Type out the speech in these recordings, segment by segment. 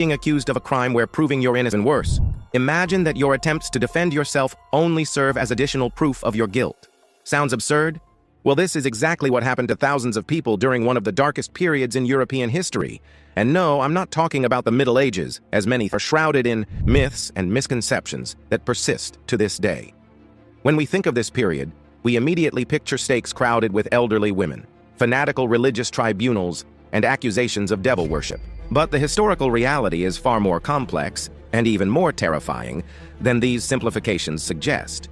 being accused of a crime where proving your innocence and worse. Imagine that your attempts to defend yourself only serve as additional proof of your guilt. Sounds absurd? Well, this is exactly what happened to thousands of people during one of the darkest periods in European history. And no, I'm not talking about the Middle Ages, as many are shrouded in myths and misconceptions that persist to this day. When we think of this period, we immediately picture stakes crowded with elderly women, fanatical religious tribunals, and accusations of devil worship. But the historical reality is far more complex and even more terrifying than these simplifications suggest.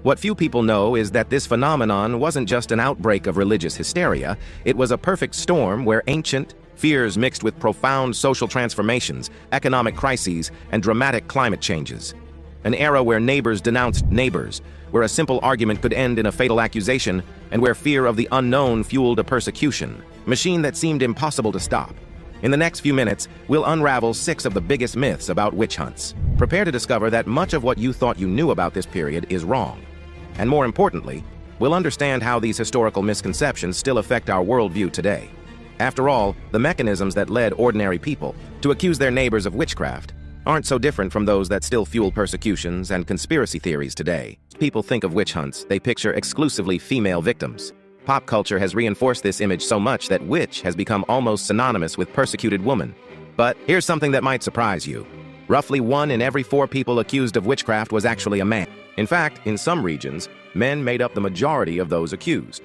What few people know is that this phenomenon wasn't just an outbreak of religious hysteria, it was a perfect storm where ancient fears mixed with profound social transformations, economic crises, and dramatic climate changes. An era where neighbors denounced neighbors, where a simple argument could end in a fatal accusation, and where fear of the unknown fueled a persecution machine that seemed impossible to stop. In the next few minutes, we'll unravel 6 of the biggest myths about witch hunts. Prepare to discover that much of what you thought you knew about this period is wrong. And more importantly, we'll understand how these historical misconceptions still affect our worldview today. After all, the mechanisms that led ordinary people to accuse their neighbors of witchcraft aren't so different from those that still fuel persecutions and conspiracy theories today. People think of witch hunts, they picture exclusively female victims. Pop culture has reinforced this image so much that witch has become almost synonymous with persecuted woman. But here's something that might surprise you. Roughly 1 in every 4 people accused of witchcraft was actually a man. In fact, in some regions, men made up the majority of those accused.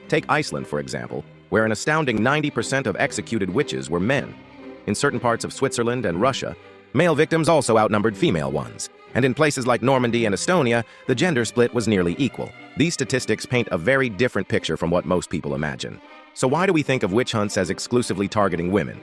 Take Iceland, for example, where an astounding 90% of executed witches were men. In certain parts of Switzerland and Russia, male victims also outnumbered female ones. And in places like Normandy and Estonia, the gender split was nearly equal. These statistics paint a very different picture from what most people imagine. So why do we think of witch hunts as exclusively targeting women?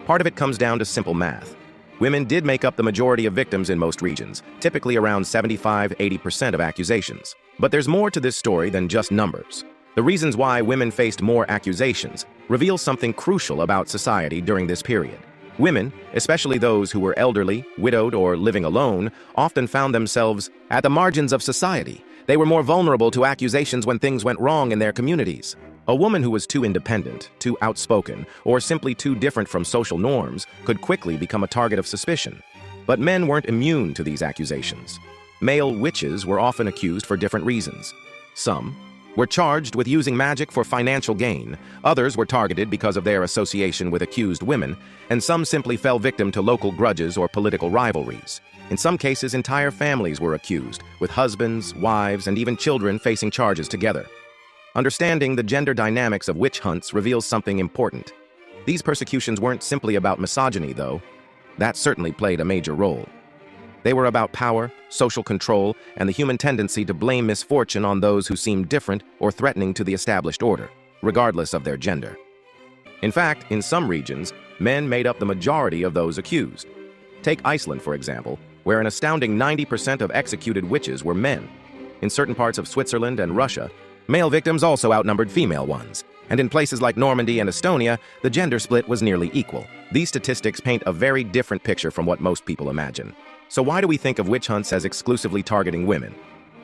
Part of it comes down to simple math. Women did make up the majority of victims in most regions, typically around 75–80% of accusations. But there's more to this story than just numbers. The reasons why women faced more accusations reveal something crucial about society during this period. Women, especially those who were elderly, widowed, or living alone, often found themselves at the margins of society. They were more vulnerable to accusations when things went wrong in their communities. A woman who was too independent, too outspoken, or simply too different from social norms could quickly become a target of suspicion. But men weren't immune to these accusations. Male witches were often accused for different reasons. Some were charged with using magic for financial gain, others were targeted because of their association with accused women, and some simply fell victim to local grudges or political rivalries. In some cases, entire families were accused, with husbands, wives, and even children facing charges together. Understanding the gender dynamics of witch hunts reveals something important. These persecutions weren't simply about misogyny, though. That certainly played a major role. They were about power, social control, and the human tendency to blame misfortune on those who seemed different or threatening to the established order, regardless of their gender. In fact, in some regions, men made up the majority of those accused. Take Iceland, for example, where an astounding 90% of executed witches were men. In certain parts of Switzerland and Russia, male victims also outnumbered female ones. And in places like Normandy and Estonia, the gender split was nearly equal. These statistics paint a very different picture from what most people imagine. So why do we think of witch hunts as exclusively targeting women?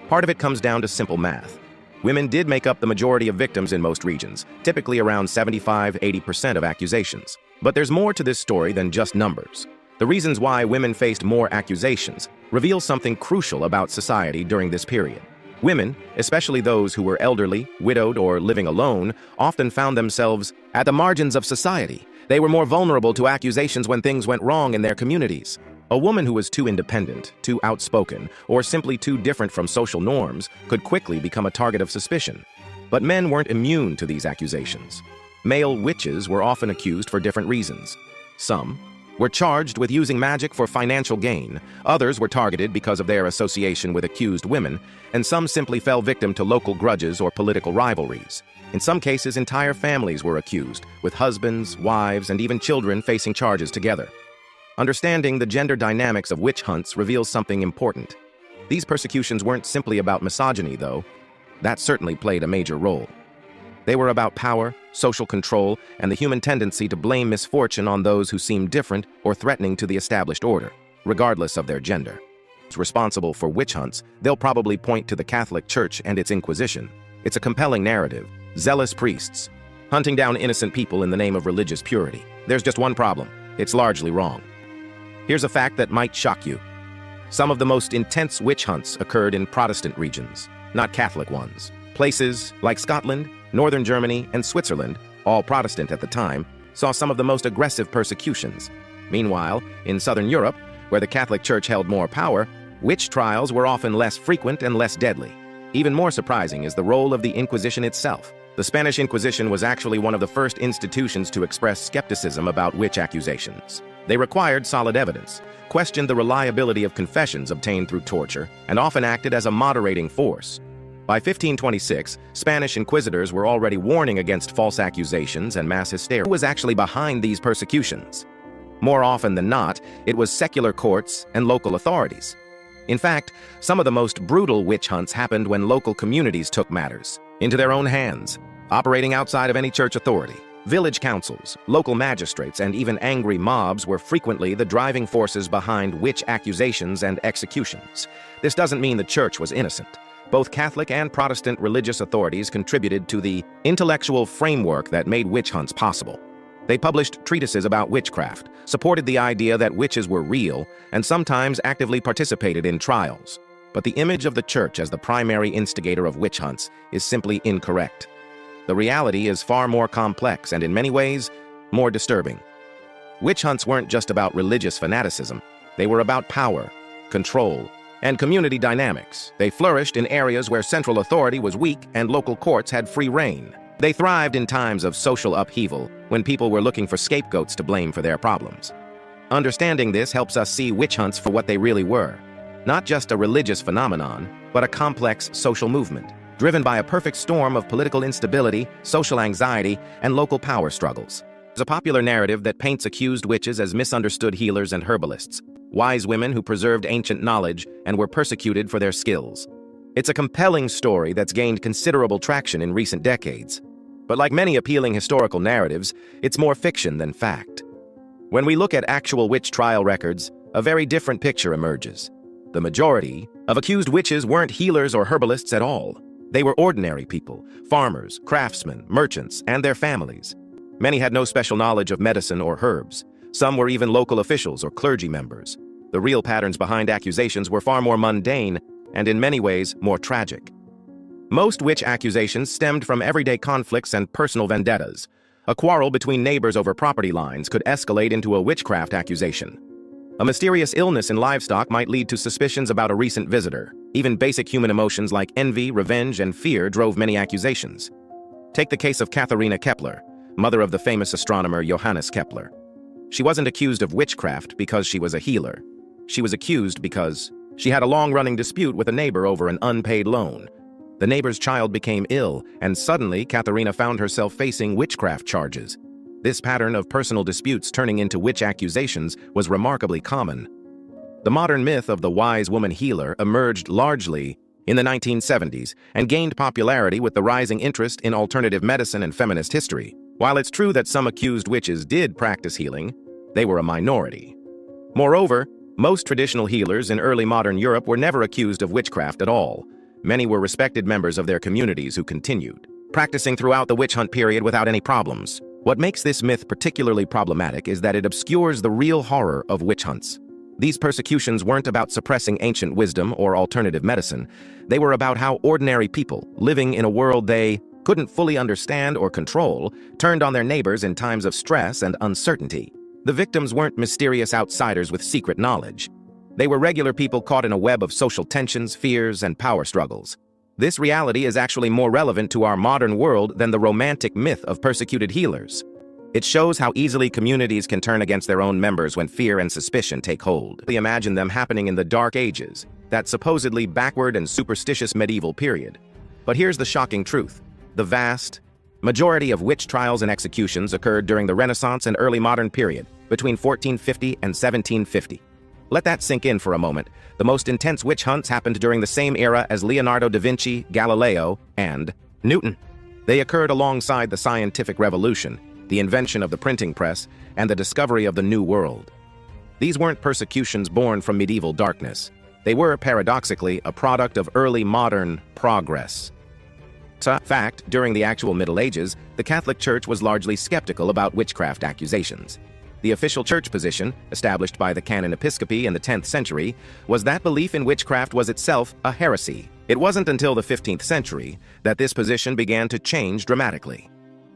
Part of it comes down to simple math. Women did make up the majority of victims in most regions, typically around 75–80% of accusations. But there's more to this story than just numbers. The reasons why women faced more accusations reveal something crucial about society during this period. Women, especially those who were elderly, widowed, or living alone, often found themselves at the margins of society. They were more vulnerable to accusations when things went wrong in their communities. A woman who was too independent, too outspoken, or simply too different from social norms could quickly become a target of suspicion. But men weren't immune to these accusations. Male witches were often accused for different reasons. Some were charged with using magic for financial gain, others were targeted because of their association with accused women, and some simply fell victim to local grudges or political rivalries. In some cases, entire families were accused, with husbands, wives, and even children facing charges together. Understanding the gender dynamics of witch hunts reveals something important. These persecutions weren't simply about misogyny, though. That certainly played a major role. They were about power, social control, and the human tendency to blame misfortune on those who seemed different or threatening to the established order, regardless of their gender. Responsible for witch hunts, they'll probably point to the Catholic Church and its Inquisition. It's a compelling narrative. Zealous priests, hunting down innocent people in the name of religious purity. There's just one problem. It's largely wrong. Here's a fact that might shock you. Some of the most intense witch hunts occurred in Protestant regions, not Catholic ones. Places like Scotland, northern Germany, and Switzerland, all Protestant at the time, saw some of the most aggressive persecutions. Meanwhile, in southern Europe, where the Catholic Church held more power, witch trials were often less frequent and less deadly. Even more surprising is the role of the Inquisition itself. The Spanish Inquisition was actually one of the first institutions to express skepticism about witch accusations. They required solid evidence, questioned the reliability of confessions obtained through torture, and often acted as a moderating force. By 1526, Spanish inquisitors were already warning against false accusations and mass hysteria. Who was actually behind these persecutions? More often than not, it was secular courts and local authorities. In fact, some of the most brutal witch hunts happened when local communities took matters into their own hands, operating outside of any church authority. Village councils, local magistrates, and even angry mobs were frequently the driving forces behind witch accusations and executions. This doesn't mean the church was innocent. Both Catholic and Protestant religious authorities contributed to the intellectual framework that made witch hunts possible. They published treatises about witchcraft, supported the idea that witches were real, and sometimes actively participated in trials. But the image of the church as the primary instigator of witch hunts is simply incorrect. The reality is far more complex and, in many ways, more disturbing. Witch hunts weren't just about religious fanaticism. They were about power, control, and community dynamics. They flourished in areas where central authority was weak and local courts had free reign. They thrived in times of social upheaval, when people were looking for scapegoats to blame for their problems. Understanding this helps us see witch hunts for what they really were. Not just a religious phenomenon, but a complex social movement, driven by a perfect storm of political instability, social anxiety, and local power struggles. There's a popular narrative that paints accused witches as misunderstood healers and herbalists, wise women who preserved ancient knowledge and were persecuted for their skills. It's a compelling story that's gained considerable traction in recent decades. But like many appealing historical narratives, it's more fiction than fact. When we look at actual witch trial records, a very different picture emerges. The majority of accused witches weren't healers or herbalists at all. They were ordinary people, farmers, craftsmen, merchants, and their families. Many had no special knowledge of medicine or herbs. Some were even local officials or clergy members. The real patterns behind accusations were far more mundane and in many ways more tragic. Most witch accusations stemmed from everyday conflicts and personal vendettas. A quarrel between neighbors over property lines could escalate into a witchcraft accusation. A mysterious illness in livestock might lead to suspicions about a recent visitor. Even basic human emotions like envy, revenge, and fear drove many accusations. Take the case of Katharina Kepler, mother of the famous astronomer Johannes Kepler. She wasn't accused of witchcraft because she was a healer. She was accused because she had a long-running dispute with a neighbor over an unpaid loan. The neighbor's child became ill, and suddenly Katharina found herself facing witchcraft charges. This pattern of personal disputes turning into witch accusations was remarkably common. The modern myth of the wise woman healer emerged largely in the 1970s and gained popularity with the rising interest in alternative medicine and feminist history. While it's true that some accused witches did practice healing, they were a minority. Moreover, most traditional healers in early modern Europe were never accused of witchcraft at all. Many were respected members of their communities who continued practicing throughout the witch hunt period without any problems. What makes this myth particularly problematic is that it obscures the real horror of witch hunts. These persecutions weren't about suppressing ancient wisdom or alternative medicine. They were about how ordinary people, living in a world they couldn't fully understand or control, turned on their neighbors in times of stress and uncertainty. The victims weren't mysterious outsiders with secret knowledge. They were regular people caught in a web of social tensions, fears, and power struggles. This reality is actually more relevant to our modern world than the romantic myth of persecuted healers. It shows how easily communities can turn against their own members when fear and suspicion take hold. We imagine them happening in the Dark Ages, that supposedly backward and superstitious medieval period. But here's the shocking truth. The vast majority of witch trials and executions occurred during the Renaissance and early modern period, between 1450 and 1750. Let that sink in for a moment. The most intense witch hunts happened during the same era as Leonardo da Vinci, Galileo, and Newton. They occurred alongside the scientific revolution, the invention of the printing press, and the discovery of the New World. These weren't persecutions born from medieval darkness. They were, paradoxically, a product of early modern progress. In fact, during the actual Middle Ages, the Catholic Church was largely skeptical about witchcraft accusations. The official church position, established by the canon episcopi in the 10th century, was that belief in witchcraft was itself a heresy. It wasn't until the 15th century that this position began to change dramatically.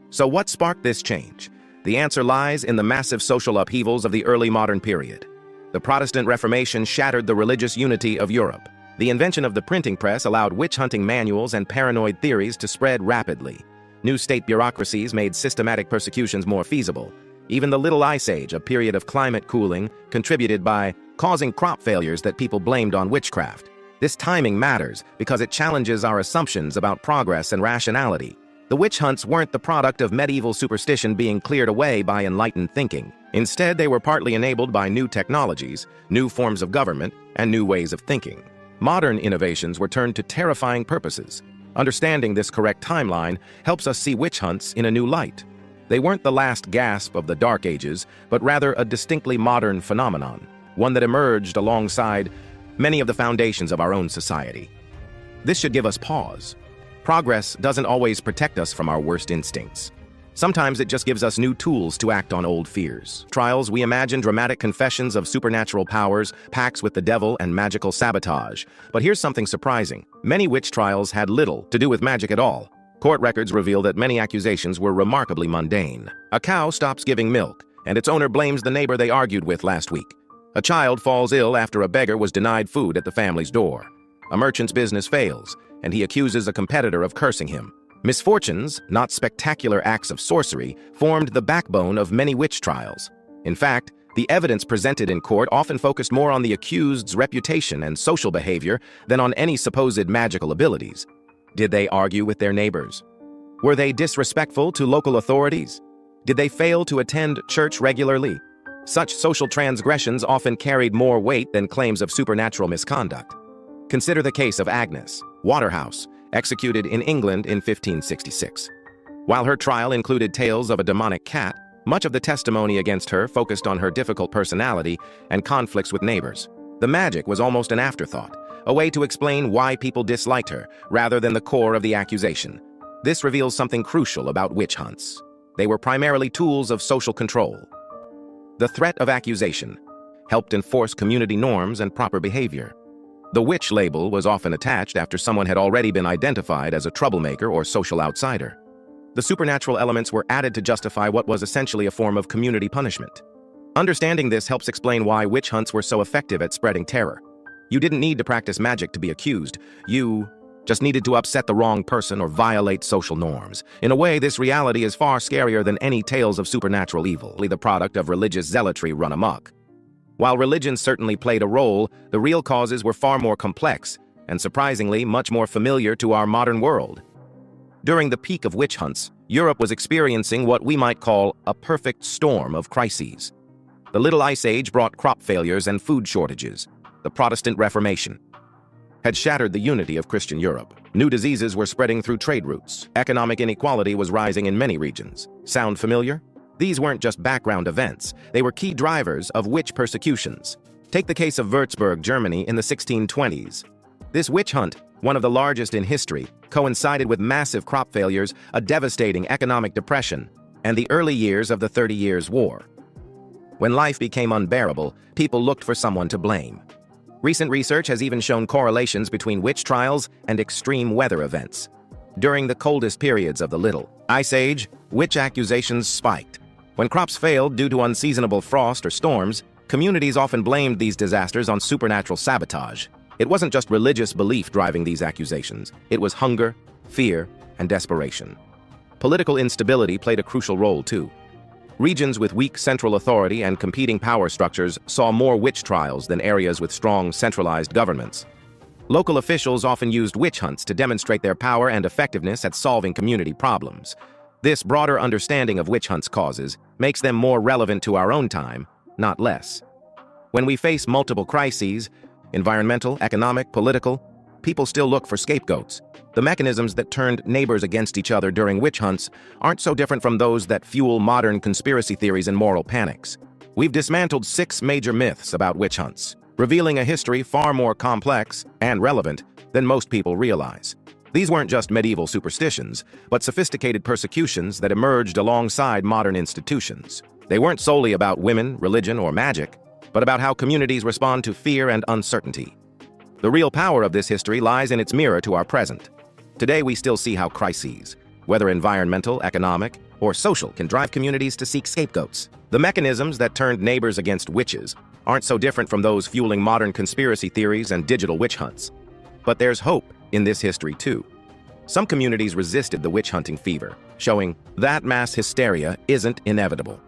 So what sparked this change? The answer lies in the massive social upheavals of the early modern period. The Protestant Reformation shattered the religious unity of Europe. The invention of the printing press allowed witch-hunting manuals and paranoid theories to spread rapidly. New state bureaucracies made systematic persecutions more feasible. Even the Little Ice Age, a period of climate cooling, contributed by causing crop failures that people blamed on witchcraft. This timing matters because it challenges our assumptions about progress and rationality. The witch hunts weren't the product of medieval superstition being cleared away by enlightened thinking. Instead, they were partly enabled by new technologies, new forms of government, and new ways of thinking. Modern innovations were turned to terrifying purposes. Understanding this correct timeline helps us see witch hunts in a new light. They weren't the last gasp of the Dark Ages, but rather a distinctly modern phenomenon, one that emerged alongside many of the foundations of our own society. This should give us pause. Progress doesn't always protect us from our worst instincts. Sometimes it just gives us new tools to act on old fears. Trials, we imagine dramatic confessions of supernatural powers, pacts with the devil, and magical sabotage. But here's something surprising. Many witch trials had little to do with magic at all. Court records reveal that many accusations were remarkably mundane. A cow stops giving milk, and its owner blames the neighbor they argued with last week. A child falls ill after a beggar was denied food at the family's door. A merchant's business fails, and he accuses a competitor of cursing him. Misfortunes, not spectacular acts of sorcery, formed the backbone of many witch trials. In fact, the evidence presented in court often focused more on the accused's reputation and social behavior than on any supposed magical abilities. Did they argue with their neighbors? Were they disrespectful to local authorities? Did they fail to attend church regularly? Such social transgressions often carried more weight than claims of supernatural misconduct. Consider the case of Agnes Waterhouse, executed in England in 1566. While her trial included tales of a demonic cat, much of the testimony against her focused on her difficult personality and conflicts with neighbors. The magic was almost an afterthought, a way to explain why people disliked her, rather than the core of the accusation. This reveals something crucial about witch hunts. They were primarily tools of social control. The threat of accusation helped enforce community norms and proper behavior. The witch label was often attached after someone had already been identified as a troublemaker or social outsider. The supernatural elements were added to justify what was essentially a form of community punishment. Understanding this helps explain why witch hunts were so effective at spreading terror. You didn't need to practice magic to be accused. You just needed to upset the wrong person or violate social norms. In a way, this reality is far scarier than any tales of supernatural evil, the product of religious zealotry run amok. While religion certainly played a role, the real causes were far more complex and, surprisingly, much more familiar to our modern world. During the peak of witch hunts, Europe was experiencing what we might call a perfect storm of crises. The Little Ice Age brought crop failures and food shortages. The Protestant Reformation had shattered the unity of Christian Europe. New diseases were spreading through trade routes. Economic inequality was rising in many regions. Sound familiar? These weren't just background events. They were key drivers of witch persecutions. Take the case of Würzburg, Germany in the 1620s. This witch hunt, one of the largest in history, coincided with massive crop failures, a devastating economic depression, and the early years of the 30 Years' War. When life became unbearable, people looked for someone to blame. Recent research has even shown correlations between witch trials and extreme weather events. During the coldest periods of the Little Ice Age, witch accusations spiked. When crops failed due to unseasonable frost or storms, communities often blamed these disasters on supernatural sabotage. It wasn't just religious belief driving these accusations. It was hunger, fear, and desperation. Political instability played a crucial role, too. Regions with weak central authority and competing power structures saw more witch trials than areas with strong centralized governments. Local officials often used witch hunts to demonstrate their power and effectiveness at solving community problems. This broader understanding of witch hunts' causes makes them more relevant to our own time, not less. When we face multiple crises, environmental, economic, political, people still look for scapegoats. The mechanisms that turned neighbors against each other during witch hunts aren't so different from those that fuel modern conspiracy theories and moral panics. We've dismantled 6 major myths about witch hunts, revealing a history far more complex and relevant than most people realize. These weren't just medieval superstitions, but sophisticated persecutions that emerged alongside modern institutions. They weren't solely about women, religion, or magic, but about how communities respond to fear and uncertainty. The real power of this history lies in its mirror to our present. Today, we still see how crises, whether environmental, economic, or social, can drive communities to seek scapegoats. The mechanisms that turned neighbors against witches aren't so different from those fueling modern conspiracy theories and digital witch hunts. But there's hope in this history, too. Some communities resisted the witch-hunting fever, showing that mass hysteria isn't inevitable.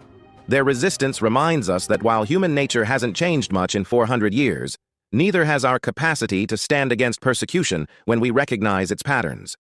Their resistance reminds us that while human nature hasn't changed much in 400 years, neither has our capacity to stand against persecution when we recognize its patterns.